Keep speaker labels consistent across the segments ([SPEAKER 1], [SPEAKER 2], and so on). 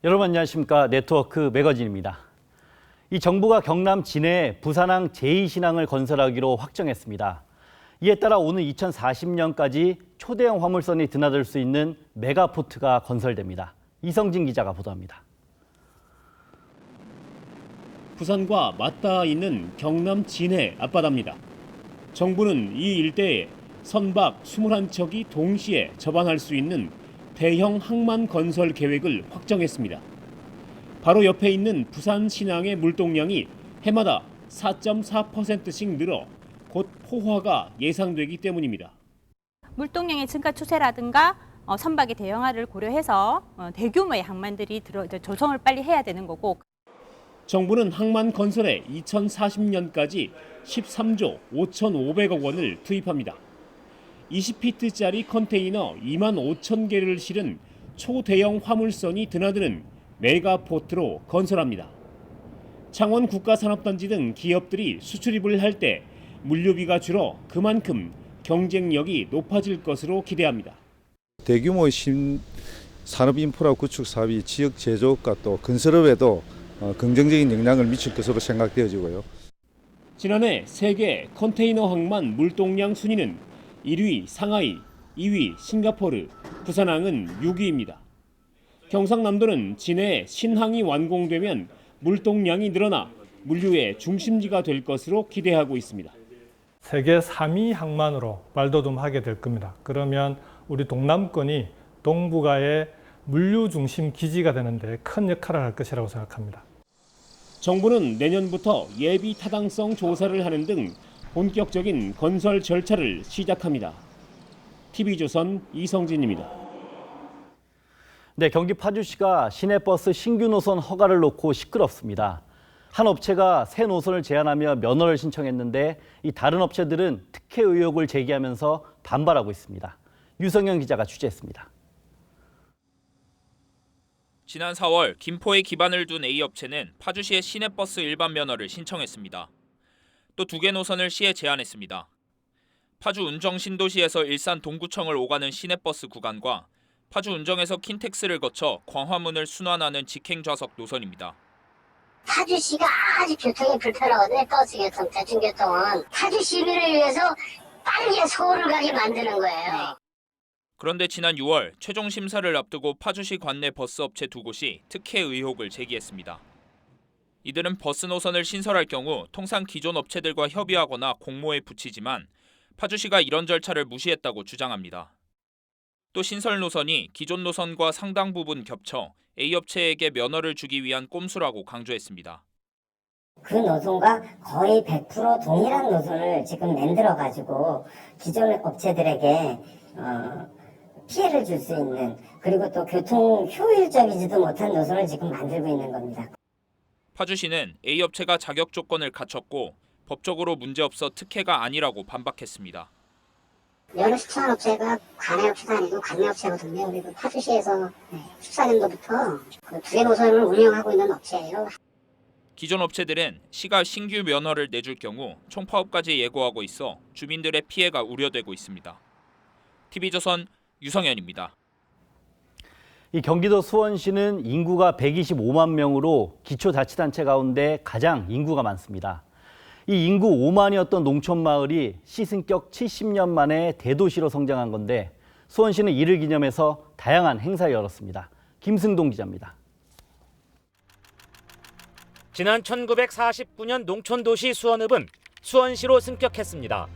[SPEAKER 1] 여러분 안녕하십니까. 네트워크 매거진입니다. 이 정부가 경남 진해에 부산항 제2신항을 건설하기로 확정했습니다. 이에 따라 오는 2040년까지 초대형 화물선이 드나들 수 있는 메가포트가 건설됩니다. 이성진 기자가 보도합니다.
[SPEAKER 2] 부산과 맞닿아 있는 경남 진해 앞바다입니다. 정부는 이 일대에 선박 21척이 동시에 접안할 수 있는 대형 항만 건설 계획을 확정했습니다. 바로 옆에 있는 부산 신항의 물동량이 해마다 4.4%씩 늘어 곧 포화가 예상되기 때문입니다.
[SPEAKER 3] 물동량의 증가 추세라든가 선박의 대형화를 고려해서 대규모의 항만들이 조성을 빨리 해야 되는 거고.
[SPEAKER 2] 정부는 항만 건설에 2040년까지 13조 5,500억 원을 투입합니다. 20피트짜리 컨테이너 2만 5천 개를 실은 초대형 화물선이 드나드는 메가포트로 건설합니다. 창원 국가산업단지 등 기업들이 수출입을 할 때 물류비가 줄어 그만큼 경쟁력이 높아질 것으로 기대합니다.
[SPEAKER 4] 대규모 산업 인프라 구축 사업이 지역 제조업과 또 건설업에도 긍정적인 영향을 미칠 것으로 생각되어지고요.
[SPEAKER 2] 지난해 세계 컨테이너 항만 물동량 순위는 1위 상하이, 2위 싱가포르, 부산항은 6위입니다. 경상남도는 진해 신항이 완공되면 물동량이 늘어나 물류의 중심지가 될 것으로 기대하고 있습니다.
[SPEAKER 5] 세계 3위 항만으로 발돋움하게 될 겁니다. 그러면 우리 동남권이 동북아의 물류 중심 기지가 되는데 큰 역할을 할 것이라고 생각합니다.
[SPEAKER 2] 정부는 내년부터 예비 타당성 조사를 하는 등 본격적인 건설 절차를 시작합니다. TV조선 이성진입니다.
[SPEAKER 1] 네, 경기 파주시가 시내버스 신규 노선 허가를 놓고 시끄럽습니다. 한 업체가 새 노선을 제안하며 면허를 신청했는데 이 다른 업체들은 특혜 의혹을 제기하면서 반발하고 있습니다. 유성현 기자가 취재했습니다.
[SPEAKER 6] 지난 4월 김포에 기반을 둔 A업체는 파주시의 시내버스 일반 면허를 신청했습니다. 또 2개 노선을 시에 제안했습니다. 파주 운정 신도시에서 일산 동구청을 오가는 시내버스 구간과 파주 운정에서 킨텍스를 거쳐 광화문을 순환하는 직행좌석 노선입니다.
[SPEAKER 7] 파주시가 아주 교통이 불편하거든요. 버스교통, 대중교통은. 파주 시민을 위해서 빨리 서울을 가게 만드는 거예요.
[SPEAKER 6] 그런데 지난 6월 최종 심사를 앞두고 파주시 관내 버스업체 2곳이 특혜 의혹을 제기했습니다. 이들은 버스 노선을 신설할 경우 통상 기존 업체들과 협의하거나 공모에 붙이지만 파주시가 이런 절차를 무시했다고 주장합니다. 또 신설 노선이 기존 노선과 상당 부분 겹쳐 A업체에게 면허를 주기 위한 꼼수라고 강조했습니다.
[SPEAKER 7] 그 노선과 거의 100% 동일한 노선을 지금 만들어가지고 기존 업체들에게 피해를 줄 수 있는, 그리고 또 교통 효율적이지도 못한 노선을 지금 만들고 있는 겁니다.
[SPEAKER 6] 파주시는 A업체가 자격 조건을 갖췄고 법적으로 문제없어 특혜가 아니라고 반박했습니다.
[SPEAKER 7] 면허 신청한 업체가 관내 업체도 아니고 관내 업체거든요. 그리고 파주시에서 14년도부터 그 2개 노선을 운영하고 있는 업체예요.
[SPEAKER 6] 기존 업체들은 시가 신규 면허를 내줄 경우 총파업까지 예고하고 있어 주민들의 피해가 우려되고 있습니다. TV조선 유성현입니다.
[SPEAKER 1] 이 경기도 수원시는 인구가 125만 명으로 기초자치단체 가운데 가장 인구가 많습니다. 이 인구 5만이었던 농촌마을이 시승격 70년 만에 대도시로 성장한 건데 수원시는 이를 기념해서 다양한 행사를 열었습니다. 김승동 기자입니다.
[SPEAKER 8] 지난 1949년 농촌도시 수원읍은 수원시로 승격했습니다.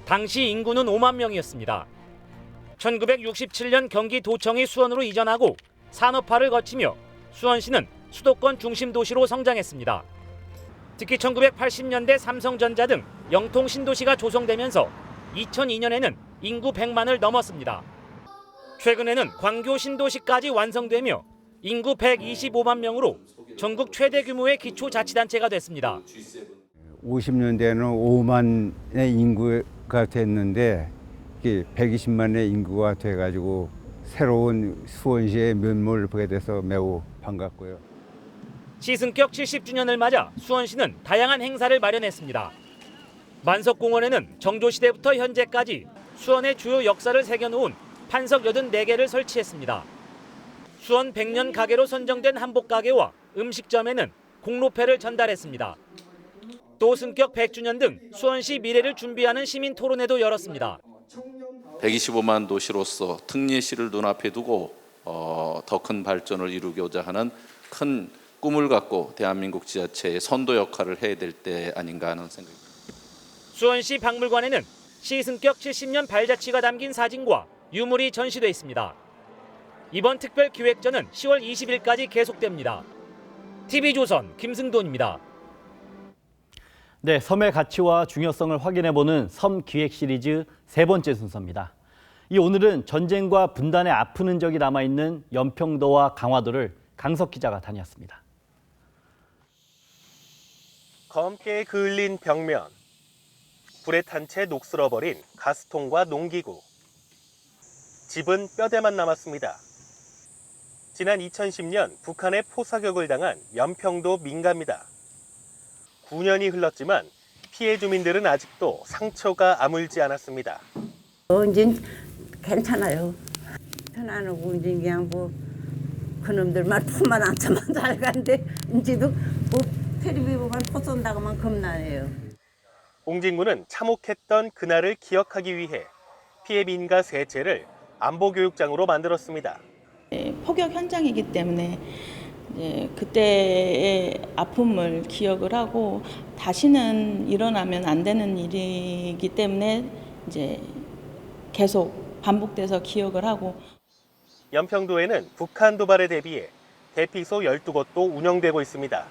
[SPEAKER 8] 당시 인구는 5만 명이었습니다. 1967년 경기도청이 수원으로 이전하고 산업화를 거치며 수원시는 수도권 중심 도시로 성장했습니다. 특히 1980년대 삼성전자 등 영통 신도시가 조성되면서 2002년에는 인구 100만을 넘었습니다. 최근에는 광교 신도시까지 완성되며 인구 125만 명으로 전국 최대 규모의 기초자치단체가 됐습니다.
[SPEAKER 9] 50년대에는 5만의 인구가 됐는데 120만의 인구가 돼가지고 새로운 수원시의 면모를 보게 돼서 매우 반갑고요.
[SPEAKER 8] 시승격 70주년을 맞아 수원시는 다양한 행사를 마련했습니다. 만석공원에는 정조시대부터 현재까지 수원의 주요 역사를 새겨놓은 판석 84개를 설치했습니다. 수원 100년 가게로 선정된 한복가게와 음식점에는 공로패를 전달했습니다. 또 승격 100주년 등 수원시 미래를 준비하는 시민 토론회도 열었습니다.
[SPEAKER 10] 125만 도시로서 특례시를 눈앞에 두고 더 큰 발전을 이루고자 하는 큰 꿈을 갖고 대한민국 지자체의 선도 역할을 해야 될 때 아닌가 하는 생각입니다.
[SPEAKER 8] 수원시 박물관에는 시승격 70년 발자취가 담긴 사진과 유물이 전시돼 있습니다. 이번 특별 기획전은 10월 20일까지 계속됩니다. TV조선 김승돈입니다.
[SPEAKER 1] 네, 섬의 가치와 중요성을 확인해보는 섬 기획 시리즈 세 번째 순서입니다. 오늘은 전쟁과 분단의 아픈 흔적이 남아있는 연평도와 강화도를 강석 기자가 다녔습니다.
[SPEAKER 11] 검게 그을린 벽면, 불에 탄 채 녹슬어버린 가스통과 농기구. 집은 뼈대만 남았습니다. 지난 2010년 북한의 포사격을 당한 연평도 민가입니다. 9년이 흘렀지만 피해 주민들은 아직도 상처가 아물지 않았습니다.
[SPEAKER 12] 이제 괜찮아요. 편안하고 이제 그냥 뭐 그놈들만 품만 안쳐만 잘 가는데 이제도 뭐 텔레비 보면 포 쏜다고만 겁나네요.
[SPEAKER 11] 옹진군은 참혹했던 그날을 기억하기 위해 피해 민가 세 채를 안보교육장으로 만들었습니다.
[SPEAKER 13] 포격 현장이기 때문에 그때의 아픔을 기억을 하고 다시는 일어나면 안 되는 일이기 때문에 이제 계속 반복돼서 기억을 하고.
[SPEAKER 11] 연평도에는 북한 도발에 대비해 대피소 12곳도 운영되고 있습니다.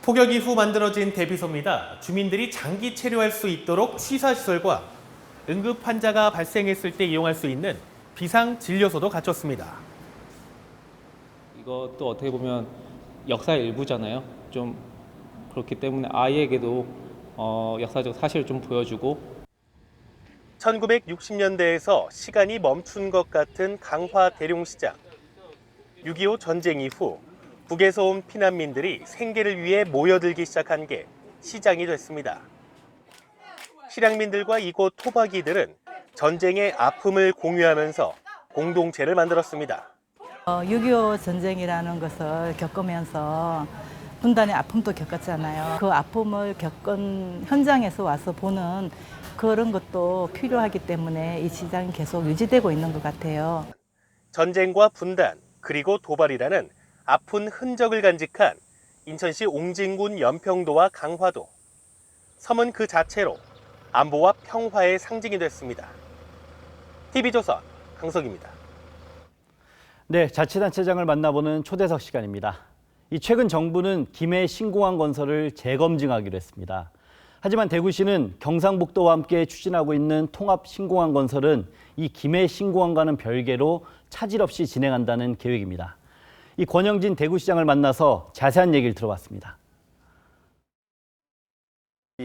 [SPEAKER 14] 포격 이후 만들어진 대피소입니다. 주민들이 장기 체류할 수 있도록 취사시설과 응급 환자가 발생했을 때 이용할 수 있는 비상진료소도 갖췄습니다.
[SPEAKER 15] 이것도 어떻게 보면 역사의 일부잖아요. 좀 그렇기 때문에 아이에게도 역사적 사실을 좀 보여주고.
[SPEAKER 11] 1960년대에서 시간이 멈춘 것 같은 강화 대룡시장. 6.25 전쟁 이후 북에서 온 피난민들이 생계를 위해 모여들기 시작한 게 시장이 됐습니다. 실향민들과 이곳 토박이들은 전쟁의 아픔을 공유하면서 공동체를 만들었습니다.
[SPEAKER 16] 6.25 전쟁이라는 것을 겪으면서 분단의 아픔도 겪었잖아요. 그 아픔을 겪은 현장에서 와서 보는 그런 것도 필요하기 때문에 이 시장이 계속 유지되고 있는 것 같아요.
[SPEAKER 11] 전쟁과 분단, 그리고 도발이라는 아픈 흔적을 간직한 인천시 옹진군 연평도와 강화도. 섬은 그 자체로 안보와 평화의 상징이 됐습니다. TV조선 강석입니다.
[SPEAKER 1] 네, 자치단체장을 만나보는 초대석 시간입니다. 최근 정부는 김해 신공항 건설을 재검증하기로 했습니다. 하지만 대구시는 경상북도와 함께 추진하고 있는 통합 신공항 건설은 이 김해 신공항과는 별개로 차질 없이 진행한다는 계획입니다. 권영진 대구시장을 만나서 자세한 얘기를 들어봤습니다.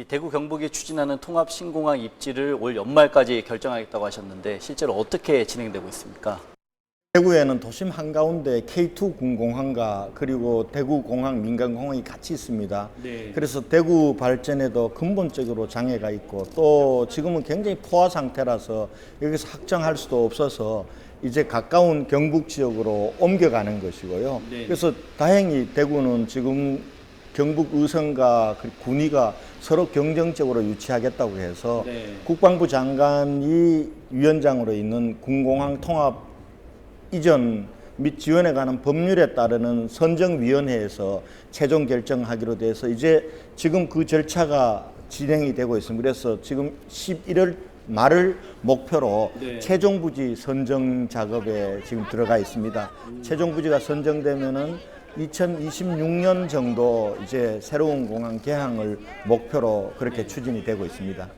[SPEAKER 1] 대구 경북이 추진하는 통합 신공항 입지를 올 연말까지 결정하겠다고 하셨는데 실제로 어떻게 진행되고 있습니까?
[SPEAKER 17] 대구에는 도심 한가운데 K2 군공항과 그리고 대구공항 민간공항이 같이 있습니다. 네. 그래서 대구 발전에도 근본적으로 장애가 있고 또 지금은 굉장히 포화 상태라서 여기서 확정할 수도 없어서 이제 가까운 경북 지역으로 옮겨가는 것이고요. 네. 그래서 다행히 대구는 지금 경북 의성과 군위가 서로 경쟁적으로 유치하겠다고 해서 네. 국방부 장관이 위원장으로 있는 군공항 통합 이전 및 지원에 관한 법률에 따르는 선정위원회에서 최종 결정하기로 돼서 이제 지금 그 절차가 진행이 되고 있습니다. 그래서 지금 11월 말을 목표로 네. 최종 부지 선정 작업에 지금 들어가 있습니다. 최종 부지가 선정되면은 2026년 정도 이제 새로운 공항 개항을 목표로 그렇게 추진이 되고 있습니다.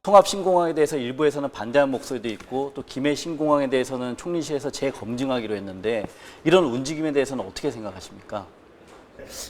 [SPEAKER 1] 통합 신공항에 대해서 일부에서는 반대하는 목소리도 있고 또 김해 신공항에 대해서는 총리실에서 재검증하기로 했는데 이런 움직임에 대해서는 어떻게 생각하십니까?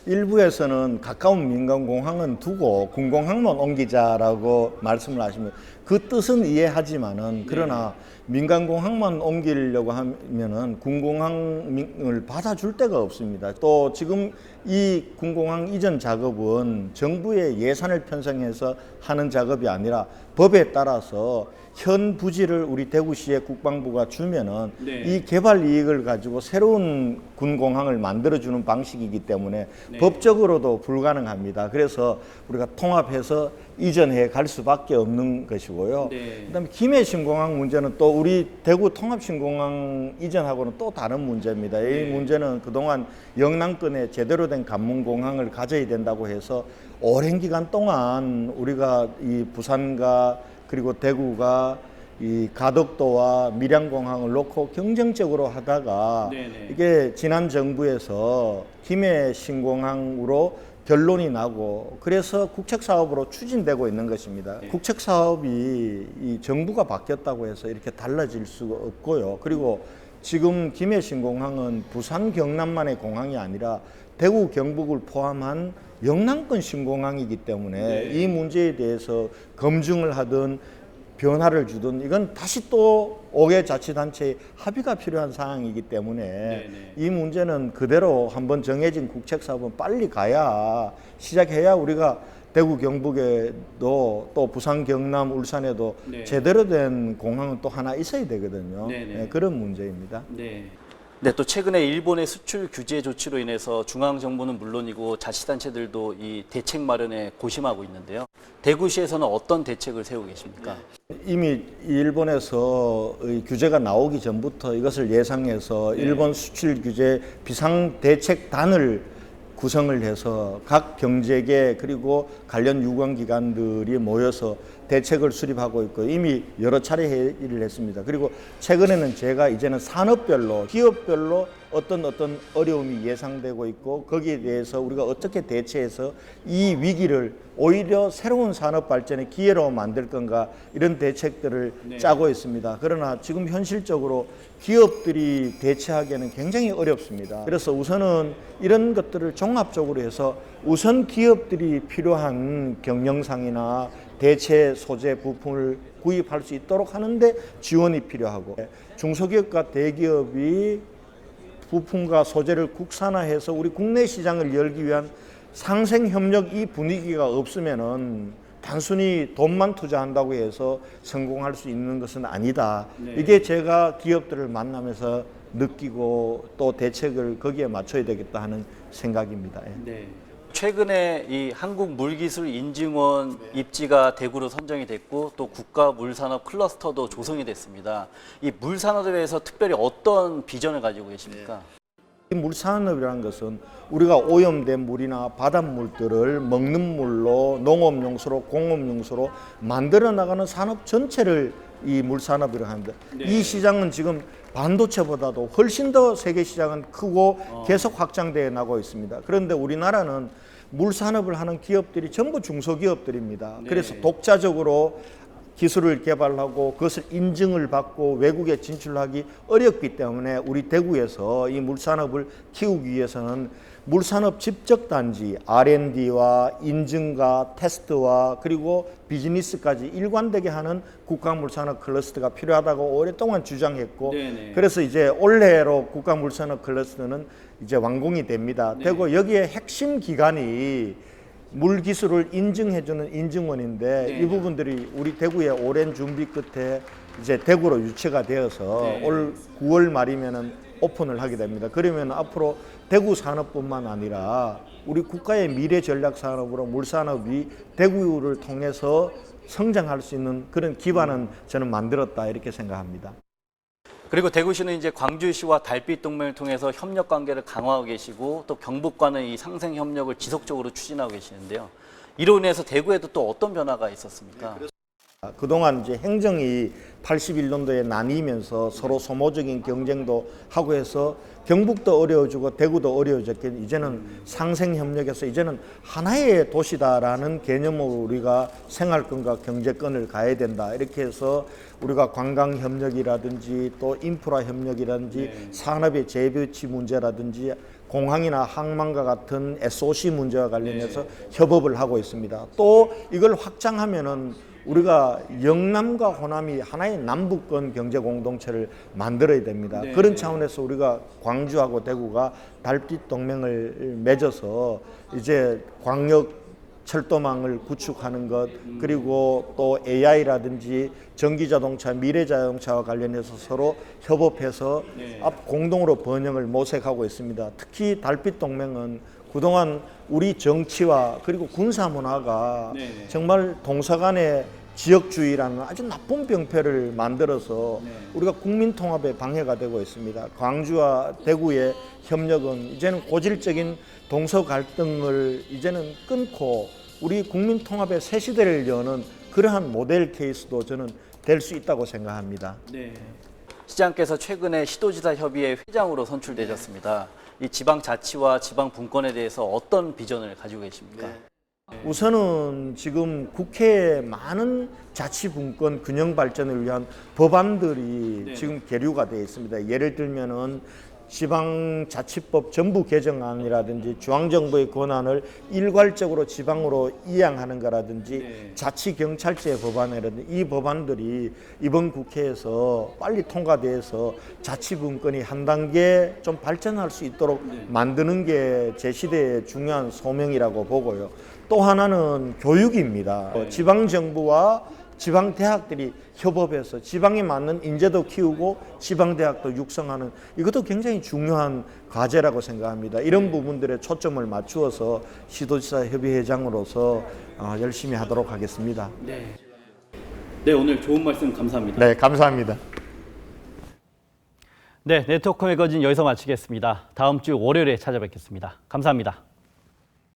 [SPEAKER 17] 일부에서는 가까운 민간공항은 두고 군공항만 옮기자라고 말씀을 하시면 그 뜻은 이해하지만은 그러나 민간공항만 옮기려고 하면은 군공항을 받아줄 데가 없습니다. 또 지금 이 군공항 이전 작업은 정부의 예산을 편성해서 하는 작업이 아니라 법에 따라서 현 부지를 우리 대구시의 국방부가 주면은 이 개발 이익을 가지고 새로운 군공항을 만들어주는 방식이기 때문에 법적으로도 불가능합니다. 그래서 우리가 통합해서 이전해 갈 수밖에 없는 것이고요. 그다음에 김해 신공항 문제는 또 우리 대구 통합 신공항 이전하고는 또 다른 문제입니다. 이 문제는 그동안 영남권에 제대로 된 관문공항을 가져야 된다고 해서 오랜 기간 동안 우리가 이 부산과 그리고 대구가 이 가덕도와 밀양공항을 놓고 경쟁적으로 하다가 이게 지난 정부에서 김해 신공항으로 결론이 나고 그래서 국책사업으로 추진되고 있는 것입니다. 국책사업이 이 정부가 바뀌었다고 해서 이렇게 달라질 수가 없고요. 그리고 지금 김해 신공항은 부산 경남만의 공항이 아니라 대구 경북을 포함한 영남권 신공항이기 때문에 이 문제에 대해서 검증을 하든 변화를 주든 이건 다시 또 5개 자치단체의 합의가 필요한 상황이기 때문에 이 문제는 그대로 한번 정해진 국책사업은 빨리 가야 시작해야 우리가 대구 경북에도 또 부산 경남 울산에도 제대로 된 공항은 또 하나 있어야 되거든요. 그런 문제입니다.
[SPEAKER 1] 네, 또 최근에 일본의 수출 규제 조치로 인해서 중앙정부는 물론이고 자치단체들도 이 대책 마련에 고심하고 있는데요. 대구시에서는 어떤 대책을 세우고 계십니까?
[SPEAKER 17] 이미 일본에서 규제가 나오기 전부터 이것을 예상해서 일본 수출 규제 비상대책단을 구성을 해서 각 경제계 그리고 관련 유관기관들이 모여서 대책을 수립하고 있고 이미 여러 차례 회의를 했습니다. 그리고 최근에는 제가 이제는 산업별로 기업별로 어떤 어려움이 예상되고 있고 거기에 대해서 우리가 어떻게 대처해서 이 위기를 오히려 새로운 산업 발전의 기회로 만들 건가 이런 대책들을 짜고 있습니다. 그러나 지금 현실적으로 기업들이 대처하기에는 굉장히 어렵습니다. 그래서 우선은 이런 것들을 종합적으로 해서 우선 기업들이 필요한 경영상이나 대체 소재 부품을 구입할 수 있도록 하는데 지원이 필요하고 중소기업과 대기업이 부품과 소재를 국산화해서 우리 국내 시장을 열기 위한 상생협력 이 분위기가 없으면은 단순히 돈만 투자한다고 해서 성공할 수 있는 것은 아니다. 이게 제가 기업들을 만나면서 느끼고 또 대책을 거기에 맞춰야 되겠다 하는 생각입니다.
[SPEAKER 1] 최근에 이 한국물기술인증원 입지가 대구로 선정이 됐고 또 국가물산업 클러스터도 조성이 됐습니다. 이 물산업에 대해서 특별히 어떤 비전을 가지고 계십니까?
[SPEAKER 17] 물산업이라는 것은 우리가 오염된 물이나 바닷물들을 먹는 물로 농업용수로 공업용수로 만들어 나가는 산업 전체를 이 물산업이라고 합니다. 이 시장은 지금 반도체보다도 훨씬 더 세계 시장은 크고 계속 확장되어 나가고 있습니다. 그런데 우리나라는 물산업을 하는 기업들이 전부 중소기업들입니다. 그래서 독자적으로 기술을 개발하고 그것을 인증을 받고 외국에 진출하기 어렵기 때문에 우리 대구에서 이 물산업을 키우기 위해서는 물산업 집적단지 R&D와 인증과 테스트와 그리고 비즈니스까지 일관되게 하는 국가물산업 클러스터가 필요하다고 오랫동안 주장했고 그래서 이제 올해로 국가물산업 클러스터는 이제 완공이 됩니다. 되고 여기에 핵심 기관이 물기술을 인증해주는 인증원인데 이 부분들이 우리 대구의 오랜 준비 끝에 이제 대구로 유치가 되어서 올 9월 말이면은 오픈을 하게 됩니다. 그러면 앞으로 대구 산업뿐만 아니라 우리 국가의 미래 전략 산업으로 물산업이 대구를 통해서 성장할 수 있는 그런 기반은 저는 만들었다 이렇게 생각합니다.
[SPEAKER 1] 그리고 대구시는 이제 광주시와 달빛 동맹을 통해서 협력 관계를 강화하고 계시고 또 경북과는 이 상생 협력을 지속적으로 추진하고 계시는데요. 이로 인해서 대구에도 또 어떤 변화가 있었습니까?
[SPEAKER 17] 그동안 이제 행정이 81년도에 나뉘면서 서로 소모적인 경쟁도 하고 해서 경북도 어려워지고 대구도 어려워졌기 이제는 상생협력에서 이제는 하나의 도시다라는 개념으로 우리가 생활권과 경제권을 가야 된다. 이렇게 해서 우리가 관광협력이라든지 또 인프라협력이라든지 산업의 재배치 문제라든지 공항이나 항만과 같은 SOC 문제와 관련해서 협업을 하고 있습니다. 또 이걸 확장하면은 우리가 영남과 호남이 하나의 남북권 경제 공동체를 만들어야 됩니다.
[SPEAKER 18] 네.
[SPEAKER 17] 그런 차원에서 우리가 광주하고 대구가 달빛 동맹을 맺어서 이제 광역 철도망을 구축하는 것, 그리고 또 AI라든지 전기자동차, 미래자동차와 관련해서 서로 협업해서 공동으로 번영을 모색하고 있습니다. 특히 달빛 동맹은 그동안 우리 정치와 그리고 군사 문화가 정말 동서간의 지역주의라는 아주 나쁜 병폐를 만들어서 우리가 국민 통합에 방해가 되고 있습니다. 광주와 대구의 협력은 이제는 고질적인 동서 갈등을 이제는 끊고 우리 국민 통합의 새 시대를 여는 그러한 모델 케이스도 저는 될 수 있다고 생각합니다.
[SPEAKER 1] 네. 시장께서 최근에 시도지사 협의회 회장으로 선출되셨습니다. 이 지방자치와 지방분권에 대해서 어떤 비전을 가지고 계십니까?
[SPEAKER 17] 우선은 지금 국회에 많은 자치분권 균형 발전을 위한 법안들이 지금 계류가 되어 있습니다. 예를 들면은 지방자치법 전부 개정안이라든지 중앙정부의 권한을 일괄적으로 지방으로 이양하는 거라든지 자치경찰제 법안이라든지 이 법안들이 이번 국회에서 빨리 통과돼서 자치분권이 한 단계 좀 발전할 수 있도록 만드는 게 제 시대의 중요한 소명이라고 보고요. 또 하나는 교육입니다. 지방정부와 지방대학들이 협업해서 지방에 맞는 인재도 키우고 지방대학도 육성하는 이것도 굉장히 중요한 과제라고 생각합니다. 이런 부분들에 초점을 맞추어서 시도지사 협의회장으로서 열심히 하도록 하겠습니다.
[SPEAKER 1] 네, 오늘 좋은 말씀 감사합니다.
[SPEAKER 17] 네, 감사합니다.
[SPEAKER 1] 네, 네트워크 매거진 여기서 마치겠습니다. 다음 주 월요일에 찾아뵙겠습니다. 감사합니다.